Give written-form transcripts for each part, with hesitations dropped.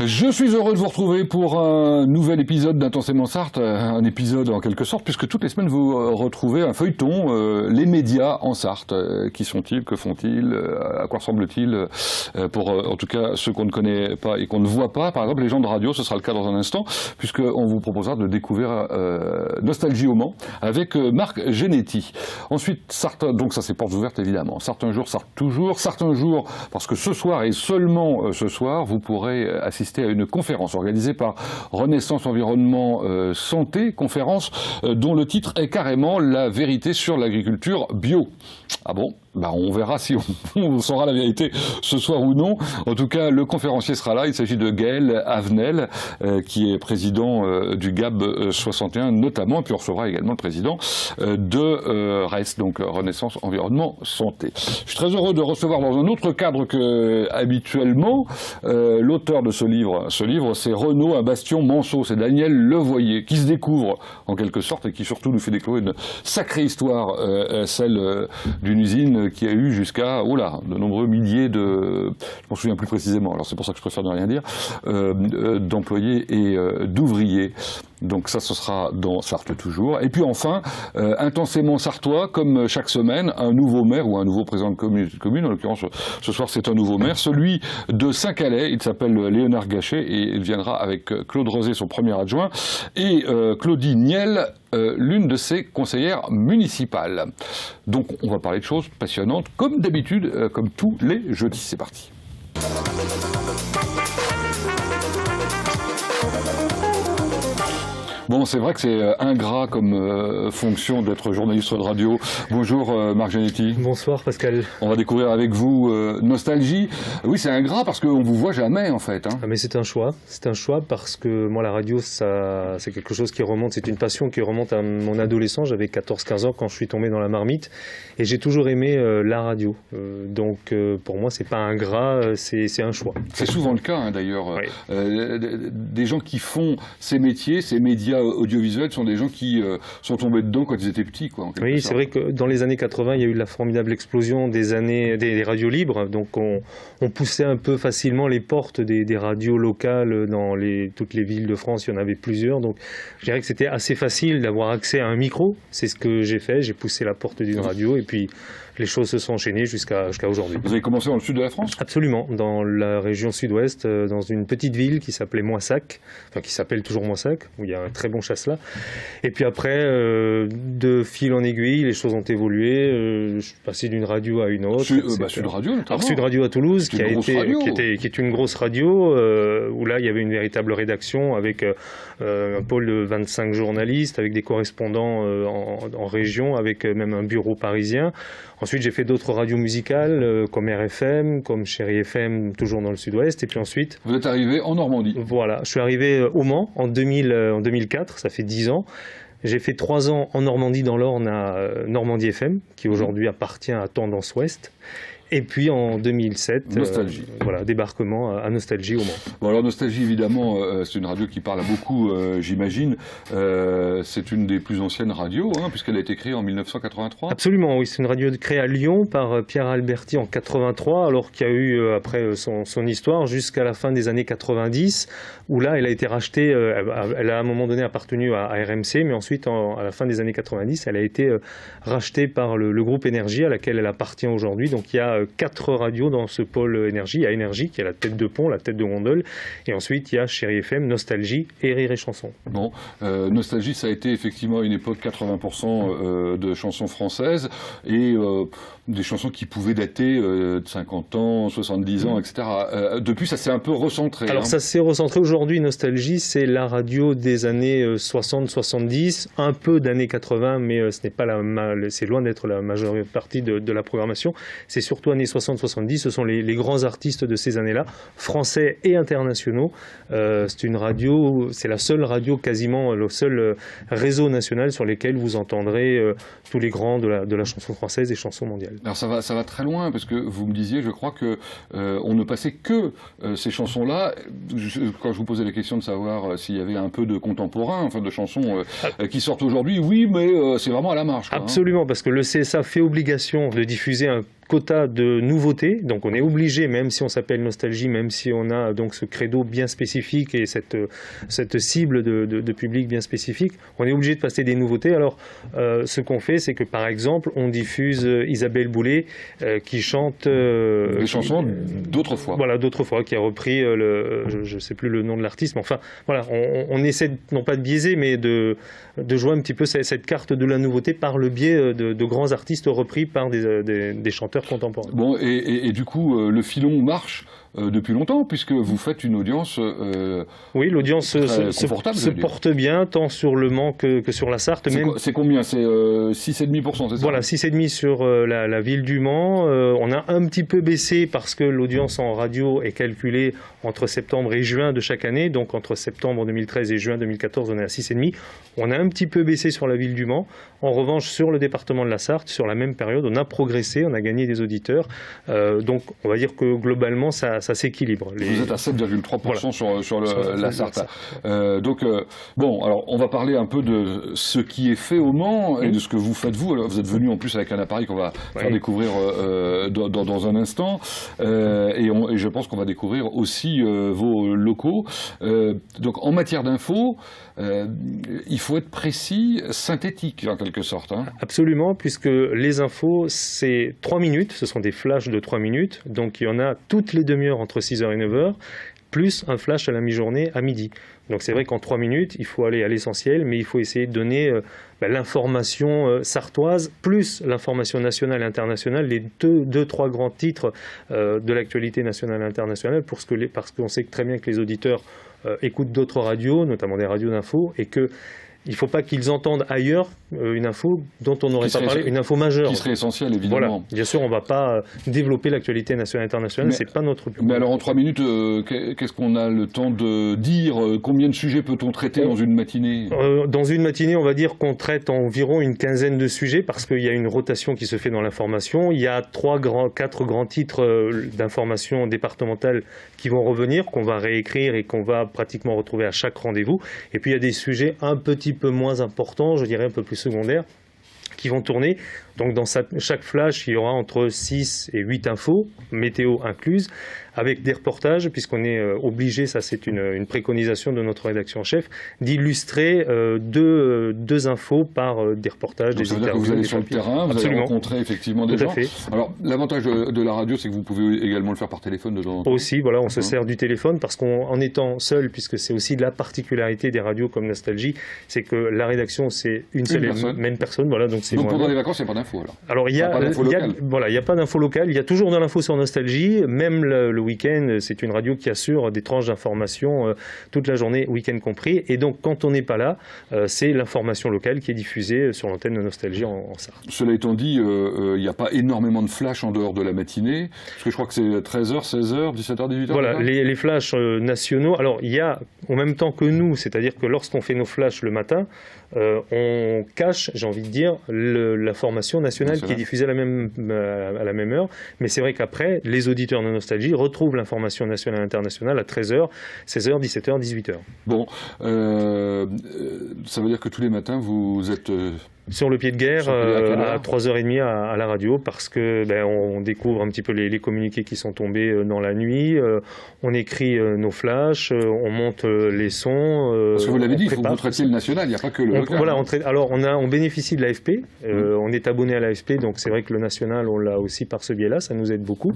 Je suis heureux de vous retrouver pour un nouvel épisode d'Intensément Sarthe, un épisode en quelque sorte, puisque toutes les semaines vous retrouvez un feuilleton, les médias en Sarthe. Qui sont-ils, que font-ils, à quoi ressemblent-ils, pour en tout cas ceux qu'on ne connaît pas et qu'on ne voit pas. Par exemple, les gens de radio, ce sera le cas dans un instant, puisqu'on vous proposera de découvrir Nostalgie au Mans avec Marc Genetti. Ensuite, Sarthe, donc ça c'est portes ouvertes évidemment. Sarthe un jour, Sarthe toujours. Sarthe un jour, parce que ce soir et seulement ce soir, vous pourrez assister à une conférence organisée par Renaissance Environnement Santé, conférence dont le titre est carrément La vérité sur l'agriculture bio. Ah bon ? Ben on verra si on saura la vérité ce soir ou non. En tout cas, le conférencier sera là. Il s'agit de Gaël Avenel, qui est président du GAB 61 notamment, et puis on recevra également le président de RES, donc Renaissance Environnement Santé. Je suis très heureux de recevoir dans un autre cadre que habituellement l'auteur de ce livre, c'est Renaud, un bastion Manceau. C'est Daniel Levoyer qui se découvre en quelque sorte et qui surtout nous fait découvrir une sacrée histoire, celle d'une usine qui a eu jusqu'à de nombreux milliers de, je m'en souviens plus précisément, alors c'est pour ça que je préfère ne rien dire, d'employés et d'ouvriers. Donc ça, ce sera dans Sarthe toujours. Et puis enfin, intensément sartois, comme chaque semaine, un nouveau maire ou un nouveau président de commune. En l'occurrence, ce soir, c'est un nouveau maire, celui de Saint-Calais. Il s'appelle Léonard Gachet et il viendra avec Claude Rosé, son premier adjoint, et Claudie Niel, l'une de ses conseillères municipales. Donc on va parler de choses passionnantes, comme d'habitude, comme tous les jeudis. C'est parti. Bon, c'est vrai que c'est ingrat comme fonction d'être journaliste de radio. Bonjour Marc Genetti. Bonsoir Pascal. On va découvrir avec vous Nostalgie. Oui, c'est ingrat parce qu'on ne vous voit jamais en fait. Ah, mais c'est un choix. C'est un choix parce que moi la radio, c'est quelque chose qui remonte, c'est une passion qui remonte à mon adolescence. J'avais 14-15 ans quand je suis tombé dans la marmite et j'ai toujours aimé la radio. Donc pour moi, c'est pas ingrat, c'est un choix. C'est souvent le cas d'ailleurs. Oui. Des gens qui font ces métiers, ces médias audiovisuels sont des gens qui sont tombés dedans quand ils étaient petits, quoi. Oui, c'est vrai que dans les années 80, il y a eu la formidable explosion des radios libres. Donc on poussait un peu facilement les portes des radios locales dans toutes les villes de France. Il y en avait plusieurs. Donc je dirais que c'était assez facile d'avoir accès à un micro. C'est ce que j'ai fait. J'ai poussé la porte d'une radio et puis les choses se sont enchaînées jusqu'à aujourd'hui. Vous avez commencé dans le sud de la France ? Absolument, dans la région sud-ouest, dans une petite ville qui s'appelait Moissac, enfin qui s'appelle toujours Moissac, où il y a un très bon chasse-là. Et puis après, de fil en aiguille, les choses ont évolué. Je suis passé d'une radio à une autre. Sud Radio, notamment. Alors, Sud Radio à Toulouse, qui est une grosse radio, où là il y avait une véritable rédaction avec un pôle de 25 journalistes, avec des correspondants en région, avec même un bureau parisien. Ensuite, j'ai fait d'autres radios musicales, comme RFM, comme Chérie FM, toujours dans le sud-ouest. Et puis ensuite... Vous êtes arrivé en Normandie. Voilà, je suis arrivé au Mans en 2004, ça fait 10 ans. J'ai fait 3 ans en Normandie, dans l'Orne, à Normandie FM, qui aujourd'hui appartient à Tendance Ouest. Et puis en 2007, débarquement à Nostalgie au Mans. Bon, alors Nostalgie, évidemment, c'est une radio qui parle à beaucoup, j'imagine. C'est une des plus anciennes radios, puisqu'elle a été créée en 1983. Absolument, oui. C'est une radio créée à Lyon par Pierre Alberti en 83, alors qu'il y a eu, après son histoire, jusqu'à la fin des années 90, où là, elle a été rachetée, elle a à un moment donné appartenu à RMC, mais ensuite, à la fin des années 90, elle a été rachetée par le groupe Énergie, à laquelle elle appartient aujourd'hui. Donc il y a 4 radios dans ce pôle énergie. Il y a Énergie qui est la tête de pont, la tête de gondole, et ensuite il y a Chérie FM, Nostalgie et Rire et Chanson. Bon, Nostalgie, ça a été effectivement à une époque 80% de chansons françaises et des chansons qui pouvaient dater de 50 ans, 70 ans, etc. Depuis, ça s'est un peu recentré. Alors ça s'est recentré aujourd'hui. Nostalgie, c'est la radio des années 60-70, un peu d'années 80, mais ce n'est pas c'est loin d'être la majeure partie de la programmation. C'est surtout années 60-70, ce sont les grands artistes de ces années-là, français et internationaux. C'est une radio, c'est la seule radio quasiment, le seul réseau national sur lequel vous entendrez tous les grands de la chanson française et chansons mondiales. Alors ça va très loin, parce que vous me disiez, je crois que on ne passait que ces chansons-là. Quand je vous posais la question de savoir s'il y avait un peu de contemporain, enfin de chansons qui sortent aujourd'hui, oui, mais c'est vraiment à la marge, quoi, absolument, parce que le CSA fait obligation de diffuser un quota de nouveautés, donc on est obligé, même si on s'appelle Nostalgie, même si on a donc ce credo bien spécifique et cette cible de public bien spécifique, on est obligé de passer des nouveautés. Alors ce qu'on fait, c'est que par exemple, on diffuse Isabelle Boulay qui chante des chansons d'autrefois. Voilà, d'autrefois, qui a repris je ne sais plus le nom de l'artiste, mais enfin voilà, on essaie non pas de biaiser, mais de jouer un petit peu cette carte de la nouveauté par le biais de grands artistes repris par des chanteurs contemporains. Bon, et du coup, le filon marche depuis longtemps, puisque vous faites une audience oui, l'audience se porte bien, tant sur Le Mans que sur la Sarthe. C'est combien? C'est 6,5%, c'est ça? Voilà, 6,5% sur la ville du Mans. On a un petit peu baissé parce que l'audience en radio est calculée entre septembre et juin de chaque année. Donc entre septembre 2013 et juin 2014, on est à 6,5%. On a un petit peu baissé sur la ville du Mans. En revanche, sur le département de la Sarthe, sur la même période, on a progressé, on a gagné des auditeurs. Donc on va dire que globalement, ça s'équilibre. Vous êtes à 7,3% voilà. sur la Sarthe. Donc, bon, alors on va parler un peu de ce qui est fait au Mans et de ce que vous faites vous. Alors, vous êtes venu en plus avec un appareil qu'on va faire découvrir dans un instant. Et je pense qu'on va découvrir aussi vos locaux. Donc en matière d'infos, il faut être précis, synthétique en quelque sorte. Hein. Absolument, puisque les infos, c'est 3 minutes, ce sont des flashs de 3 minutes. Donc il y en a toutes les demi-heures entre 6h et 9h, plus un flash à la mi-journée à midi. Donc c'est vrai qu'en 3 minutes, il faut aller à l'essentiel, mais il faut essayer de donner l'information sartoise, plus l'information nationale et internationale, les deux, trois grands titres de l'actualité nationale et internationale, parce qu'on sait très bien que les auditeurs écoutent d'autres radios, notamment des radios d'info, et que il ne faut pas qu'ils entendent ailleurs une info dont on n'aurait pas parlé, une info majeure. Qui serait essentielle, évidemment. Voilà. Bien sûr, on ne va pas développer l'actualité nationale et internationale, ce n'est pas notre but. Mais alors, en 3 minutes, qu'est-ce qu'on a le temps de dire? Combien de sujets peut-on traiter dans une matinée? Dans une matinée, on va dire qu'on traite environ une quinzaine de sujets, parce qu'il y a une rotation qui se fait dans l'information. Il y a 4 grands titres d'information départementale qui vont revenir, qu'on va réécrire et qu'on va pratiquement retrouver à chaque rendez-vous. Et puis, il y a des sujets un petit peu moins importants, je dirais un peu plus secondaires, qui vont tourner. Donc dans chaque flash, il y aura entre 6 et 8 infos, météo incluse, avec des reportages, puisqu'on est obligé, ça c'est une préconisation de notre rédaction en chef, d'illustrer deux infos par des reportages, donc des interviews. Ça veut dire que vous allez sur le terrain, vous allez rencontrer effectivement des gens. Tout à fait. Alors l'avantage de la radio, c'est que vous pouvez également le faire par téléphone de temps en temps. Aussi, voilà, on se sert du téléphone, parce qu'en étant seul, puisque c'est aussi de la particularité des radios comme Nostalgie, c'est que la rédaction, c'est une seule et même personne. Voilà, donc pendant les vacances, il n'y a pas d'info alors? Alors il n'y a pas d'info locale, il y a toujours de l'info sur Nostalgie, même le week-end, c'est une radio qui assure des tranches d'information toute la journée, week-end compris, et donc quand on n'est pas là, c'est l'information locale qui est diffusée sur l'antenne de Nostalgie en Sarthe. Cela étant dit, il n'y a pas énormément de flash en dehors de la matinée, parce que je crois que c'est 13h, 16h, 17h, 18h. Voilà, les flashs nationaux, alors il y a en même temps que nous, c'est-à-dire que lorsqu'on fait nos flashs le matin, on cache, j'ai envie de dire, l'information nationale qui est diffusée à la même heure. Mais c'est vrai qu'après, les auditeurs de Nostalgie retrouvent l'information nationale et internationale à 13h, 16h, 17h, 18h. Bon, ça veut dire que tous les matins, vous êtes... sur le pied de guerre à 3h30 à la radio, parce que on découvre un petit peu les communiqués qui sont tombés dans la nuit, on écrit nos flashs, on monte les sons. Parce que vous l'avez dit, il faut que vous traitiez le national, il n'y a pas que le local. Voilà, alors on bénéficie de l'AFP, on est abonné à l'AFP, donc c'est vrai que le national, on l'a aussi par ce biais-là, ça nous aide beaucoup.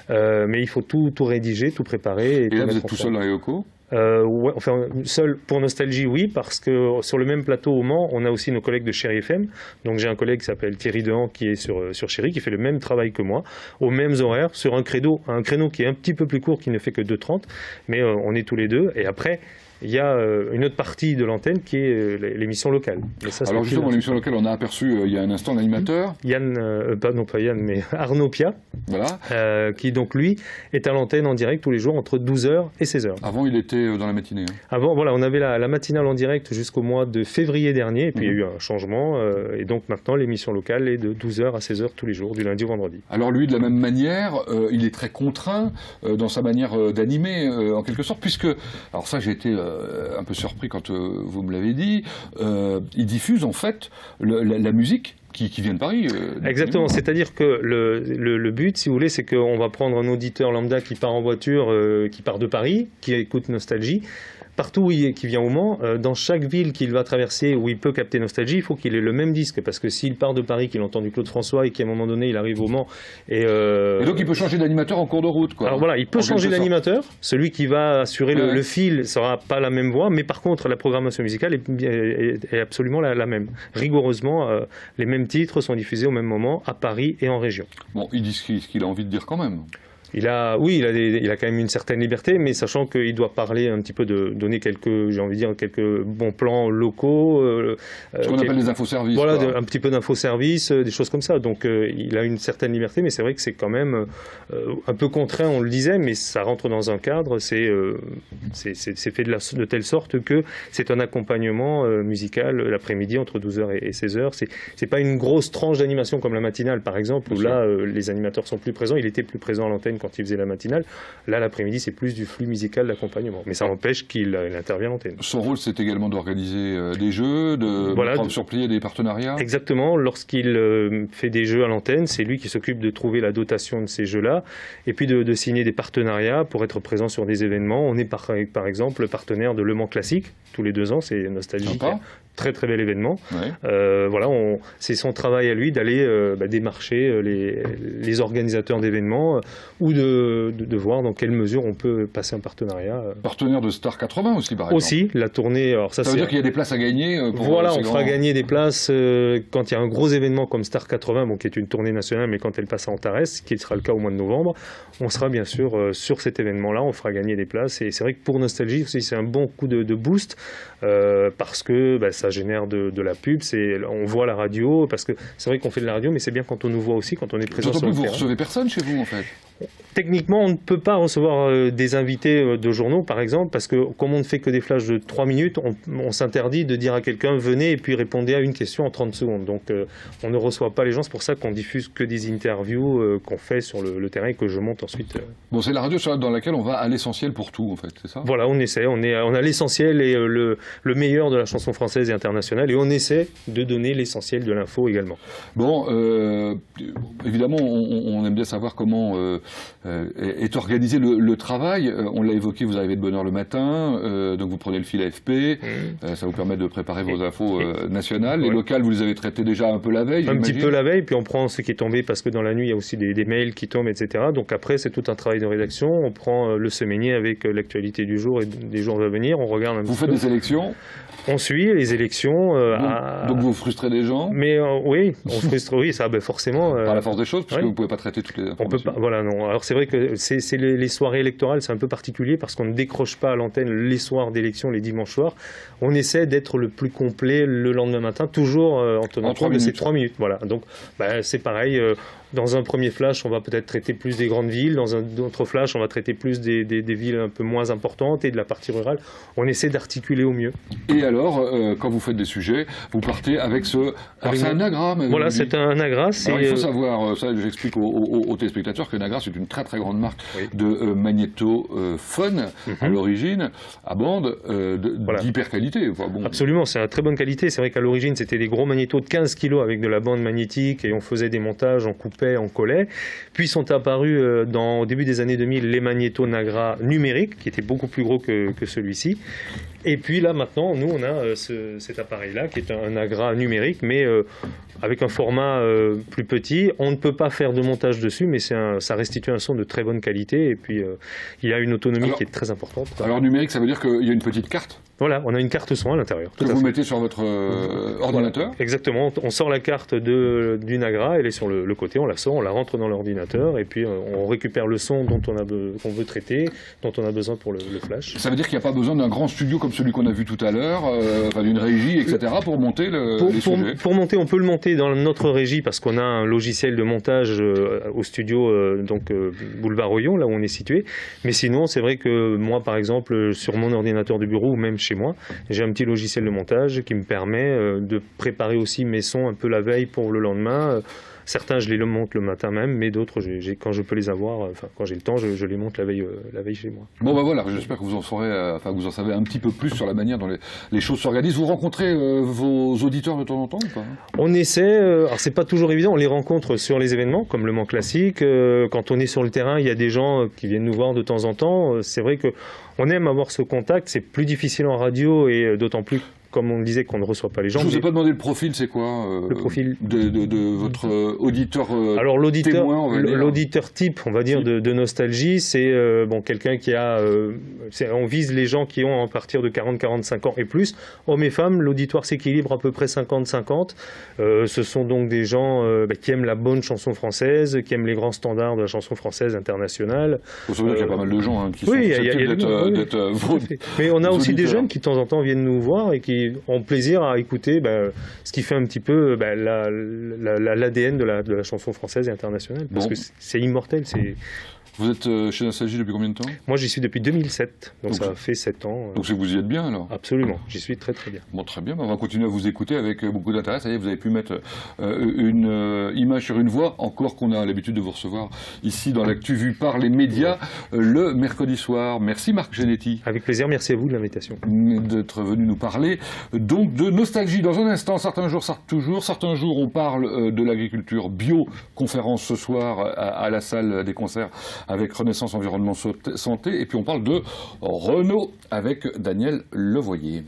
Mais il faut tout rédiger, tout préparer. Et là, vous êtes tout seul dans les locaux? Ouais, enfin, seul pour Nostalgie, oui, parce que sur le même plateau au Mans, on a aussi nos collègues de Chéri FM. Donc j'ai un collègue qui s'appelle Thierry Dehan qui est sur Chéri, qui fait le même travail que moi, aux mêmes horaires, sur un créneau qui est un petit peu plus court, qui ne fait que 2h30, mais on est tous les deux. Et après, il y a une autre partie de l'antenne qui est l'émission locale. Mais ça, alors justement, l'émission locale, on a aperçu il y a un instant l'animateur. Arnaud Pia, voilà. Qui donc lui est à l'antenne en direct tous les jours entre 12h et 16h. Avant, il était dans la matinée. Hein. Avant, voilà, on avait la matinale en direct jusqu'au mois de février dernier, et puis il y a eu un changement, et donc maintenant l'émission locale est de 12h à 16h tous les jours, du lundi au vendredi. Alors lui, de la même manière, il est très contraint dans sa manière d'animer, en quelque sorte, puisque, alors ça j'ai été un peu surpris quand vous me l'avez dit, ils diffusent en fait la musique qui vient de Paris. Exactement, c'est-à-dire que le but, si vous voulez, c'est qu'on va prendre un auditeur lambda qui part en voiture, qui part de Paris, qui écoute Nostalgie, partout qui vient au Mans, dans chaque ville qu'il va traverser où il peut capter Nostalgie, il faut qu'il ait le même disque, parce que s'il part de Paris, qu'il entend du Claude François et qu'à un moment donné il arrive au Mans et donc il peut changer d'animateur en cours de route, quoi. Alors voilà, il peut changer d'animateur, celui qui va assurer le fil sera pas la même voix, mais par contre la programmation musicale est absolument la même. Rigoureusement, les mêmes titres sont diffusés au même moment à Paris et en région. Bon, il dit ce qu'il a envie de dire quand même. Il a quand même une certaine liberté, mais sachant qu'il doit parler un petit peu donner quelques bons plans locaux. Ce qu'on appelle des infoservices. Voilà, un petit peu d'infoservices, des choses comme ça. Donc il a une certaine liberté, mais c'est vrai que c'est quand même un peu contraint, on le disait, mais ça rentre dans un cadre. C'est fait de telle sorte que c'est un accompagnement musical l'après-midi entre 12h et 16h. C'est pas une grosse tranche d'animation comme la matinale, par exemple, où là, les animateurs sont plus présents. Il était plus présent à l'antenne quand il faisait la matinale. Là, l'après-midi, c'est plus du flux musical d'accompagnement. Mais ça n'empêche qu'il intervient à l'antenne. Son rôle, c'est également d'organiser des jeux, de surplier des partenariats. Exactement. Lorsqu'il fait des jeux à l'antenne, c'est lui qui s'occupe de trouver la dotation de ces jeux-là et puis de signer des partenariats pour être présent sur des événements. On est par exemple partenaire de Le Mans Classique tous les 2 ans. C'est nostalgique. Très très bel événement. Ouais. Voilà, c'est son travail à lui d'aller démarcher les organisateurs d'événements ou de voir dans quelle mesure on peut passer un partenariat. Partenaire de Star 80 aussi, par exemple. Aussi, la tournée. Alors ça veut dire qu'il y a des places à gagner pour Voilà, on fera gagner des places quand il y a un gros événement comme Star 80, qui est une tournée nationale, mais quand elle passe à Antares, qui sera le cas au mois de novembre, on sera bien sûr sur cet événement-là, on fera gagner des places. Et c'est vrai que pour Nostalgie aussi, c'est un bon coup de boost parce que ça génère de la pub, on voit la radio, parce que c'est vrai qu'on fait de la radio, mais c'est bien quand on nous voit aussi, quand on est présent sur le terrain. Vous recevez personne chez vous, en fait? Techniquement, on ne peut pas recevoir des invités de journaux, par exemple, parce que comme on ne fait que des flashs de 3 minutes, on s'interdit de dire à quelqu'un « venez » et puis répondez à une question en 30 secondes. Donc on ne reçoit pas les gens, c'est pour ça qu'on diffuse que des interviews qu'on fait sur le terrain et que je monte ensuite. Bon, c'est la radio dans laquelle on va à l'essentiel pour tout, en fait, c'est ça? Voilà, on essaie, on a l'essentiel et le meilleur de la chanson française et internationale, et on essaie de donner l'essentiel de l'info également. Bon, évidemment, on aime bien savoir comment est organisé le travail. On l'a évoqué, vous arrivez de bonne heure le matin, donc vous prenez le fil AFP, ça vous permet de préparer vos infos nationales. Les locales, vous les avez traitées déjà un peu la veille? Un petit peu la veille, puis on prend ce qui est tombé, parce que dans la nuit, il y a aussi des mails qui tombent, etc. Donc après, c'est tout un travail de rédaction. On prend le semainier avec l'actualité du jour et des jours à venir. On regarde un petit peu. Vous faites des élections? On suit les élections. Donc vous frustrez des gens? Mais oui, on frustre, oui, ça, forcément. Par la force des choses, parce que vous ne pouvez pas traiter toutes les informations. On peut pas, voilà, non. Alors c'est vrai que c'est les soirées électorales, c'est un peu particulier, parce qu'on ne décroche pas à l'antenne les soirs d'élection, les dimanches soirs. On essaie d'être le plus complet le lendemain matin, toujours en tenant compte de ces 3 minutes. Voilà. Donc c'est pareil. Dans un premier flash, on va peut-être traiter plus des grandes villes. Dans un autre flash, on va traiter plus des villes un peu moins importantes et de la partie rurale. On essaie d'articuler au mieux. Et alors, quand vous faites des sujets, vous partez avec ce... Alors c'est un Nagra. Voilà, c'est un Nagra. Alors il faut savoir, ça j'explique aux téléspectateurs, que Nagra, c'est une très très grande marque de magnétophone à l'origine, à bande, d'hyper qualité. Enfin, bon. Absolument, c'est à très bonne qualité. C'est vrai qu'à l'origine, c'était des gros magnétos de 15 kg avec de la bande magnétique, et on faisait des montages, on coupait, on collait. Puis sont apparus au début des années 2000 les magnétos Nagra numériques, qui étaient beaucoup plus gros que celui-ci. Et puis là maintenant, nous on a cet appareil-là qui est un Nagra numérique, mais avec un format plus petit. On ne peut pas faire de montage dessus, mais ça restitue un son de très bonne qualité, et puis il y a une autonomie qui est très importante. Alors numérique, ça veut dire qu'il y a une petite carte? Voilà, on a une carte son à l'intérieur. Que vous mettez sur votre ordinateur? Voilà, exactement, on sort la carte du Nagra, elle est sur le côté, on la sort, on la rentre dans l'ordinateur, et puis on récupère le son qu'on veut traiter, dont on a besoin pour le flash. Ça veut dire qu'il n'y a pas besoin d'un grand studio comme celui qu'on a vu tout à l'heure, d'une régie, etc. pour monter les sujets? Pour monter, on peut le monter dans notre régie, parce qu'on a un logiciel de montage au studio Boulevard Royon, là où on est situé. Mais sinon, c'est vrai que moi, par exemple, sur mon ordinateur de bureau, ou même chez moi, j'ai un petit logiciel de montage qui me permet de préparer aussi mes sons un peu la veille pour le lendemain. Certains, je les monte le matin même, mais d'autres, quand je peux les avoir, quand j'ai le temps, je les monte la veille chez moi. Bon, ben voilà, j'espère que vous en saurez, vous en savez un petit peu plus sur la manière dont les choses s'organisent. Vous rencontrez vos auditeurs de temps en temps ou pas? On essaie, alors c'est pas toujours évident, on les rencontre sur les événements, comme le Mans Classique. Quand on est sur le terrain, il y a des gens qui viennent nous voir de temps en temps. C'est vrai qu'on aime avoir ce contact, c'est plus difficile en radio et d'autant plus, comme on le disait, qu'on ne reçoit pas les gens. Je vous ai pas demandé le profil, c'est quoi le profil de votre auditeur alors l'auditeur type, on va dire, de Nostalgie, c'est quelqu'un qui a... on vise les gens qui ont à partir de 40-45 ans et plus. Hommes et femmes, l'auditoire s'équilibre à peu près 50-50. Ce sont donc des gens qui aiment la bonne chanson française, qui aiment les grands standards de la chanson française internationale. Vous savez qu'il y a pas mal de gens qui sont susceptibles d'être mais on a aussi auditeurs. Des jeunes qui de temps en temps viennent nous voir et qui ont plaisir à écouter ce qui fait un petit peu l'ADN de la chanson française et internationale, parce que c'est immortel. Vous êtes chez Nostalgie depuis combien de temps? Moi, j'y suis depuis 2007, donc ça fait 7 ans. Donc vous y êtes bien, alors? Absolument, j'y suis très très bien. Bon, très bien, on va continuer à vous écouter avec beaucoup d'intérêt. Ça y est, vous avez pu mettre une image sur une voix, encore qu'on a l'habitude de vous recevoir ici dans l'actu vue par les médias le mercredi soir. Merci Marc Genetti. Avec plaisir, merci à vous de l'invitation. D'être venu nous parler donc de Nostalgie. Dans un instant, certains jours on parle de l'agriculture bio, conférence ce soir à la salle des concerts avec Renaissance Environnement Santé, et puis on parle de Renault avec Daniel Levoyer.